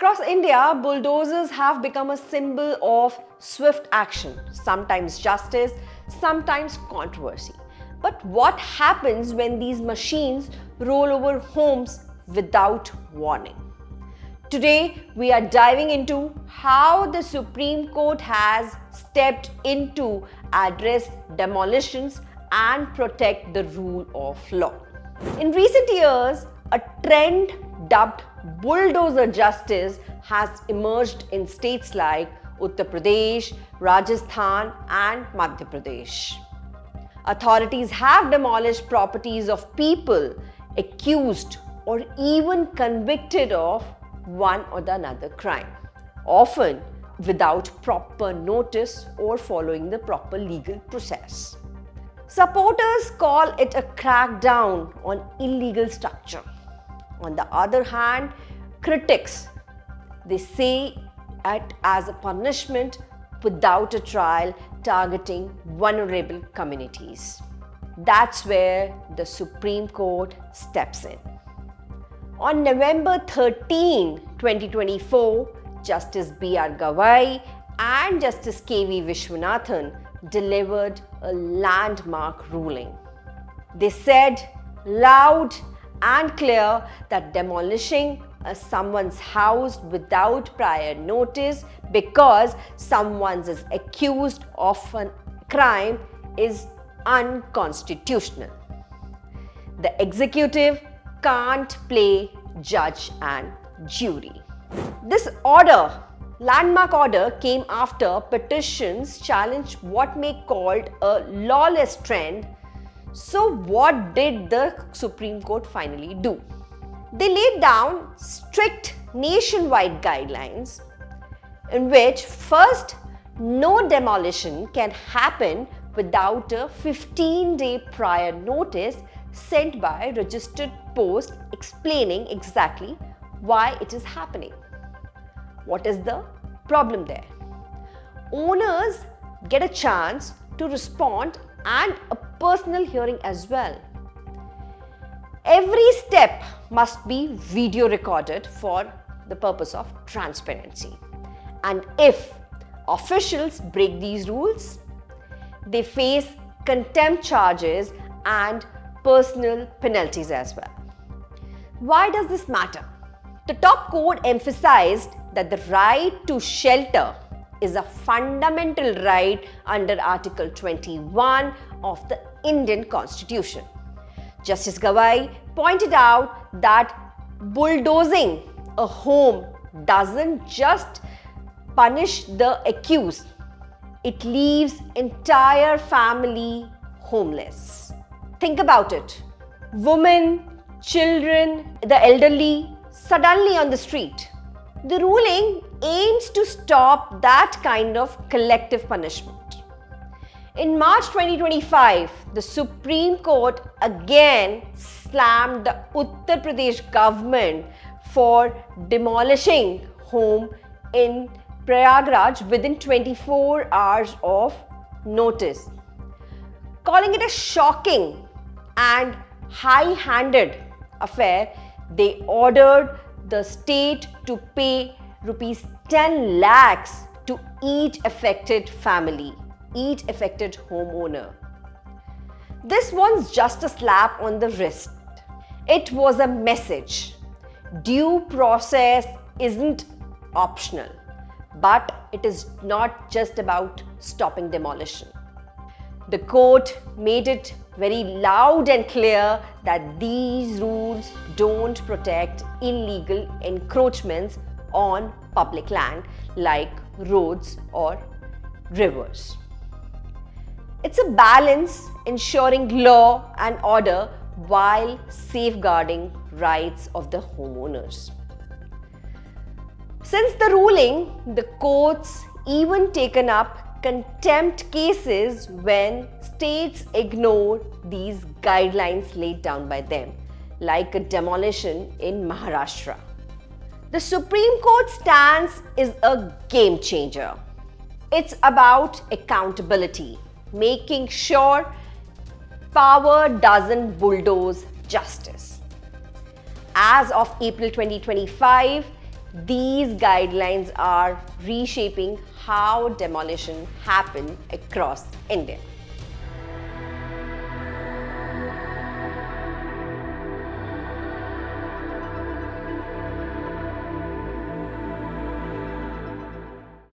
Across India, bulldozers have become a symbol of swift action, sometimes justice, sometimes controversy. But what happens when these machines roll over homes without warning? Today, we are diving into how the Supreme Court has stepped in to address demolitions and protect the rule of law. In recent years, a trend dubbed Bulldozer Justice has emerged in states like Uttar Pradesh, Rajasthan, and Madhya Pradesh. Authorities have demolished properties of people accused or even convicted of one or the another crime, often without proper notice or following the proper legal process. Supporters call it a crackdown on illegal structure. On the other hand, critics, they say it as a punishment without a trial targeting vulnerable communities. That's where the Supreme Court steps in. On November 13, 2024, Justice B.R. Gavai and Justice K.V. Vishwanathan delivered a landmark ruling. They said loud and clear that demolishing someone's house without prior notice because someone is accused of a crime is unconstitutional. The executive can't play judge and jury. This order, landmark order, came after petitions challenged what may be called a lawless trend. So what did the Supreme Court finally do? They laid down strict nationwide guidelines in which first, no demolition can happen without a 15-day prior notice sent by a registered post explaining exactly why it is happening. What is the problem there? Owners get a chance to respond and a personal hearing as well. Every step must be video recorded for the purpose of transparency. And if officials break these rules, they face contempt charges and personal penalties as well. Why does this matter? The top court emphasized that the right to shelter is a fundamental right under Article 21 of the Indian Constitution. Justice Gavai pointed out that bulldozing a home doesn't just punish the accused, it leaves entire family homeless. Think about it. Women, children, the elderly, suddenly on the street. The ruling aims to stop that kind of collective punishment. In March 2025, the Supreme Court again slammed the Uttar Pradesh government for demolishing home in Prayagraj within 24 hours of notice, calling it a shocking and high-handed affair. They ordered the state to pay rupees 10 lakhs to each affected family, each affected homeowner. This wasn't just a slap on the wrist. It was a message. Due process isn't optional, but it is not just about stopping demolition. The court made it very loud and clear that these rules don't protect illegal encroachments on public land like roads or rivers. It's a balance ensuring law and order while safeguarding rights of the homeowners. Since the ruling, the courts even taken up contempt cases when states ignore these guidelines laid down by them, like a demolition in Maharashtra. The Supreme Court stance is a game changer. It's about accountability, making sure power doesn't bulldoze justice. As of April 2025, These guidelines are reshaping how demolition happen across India.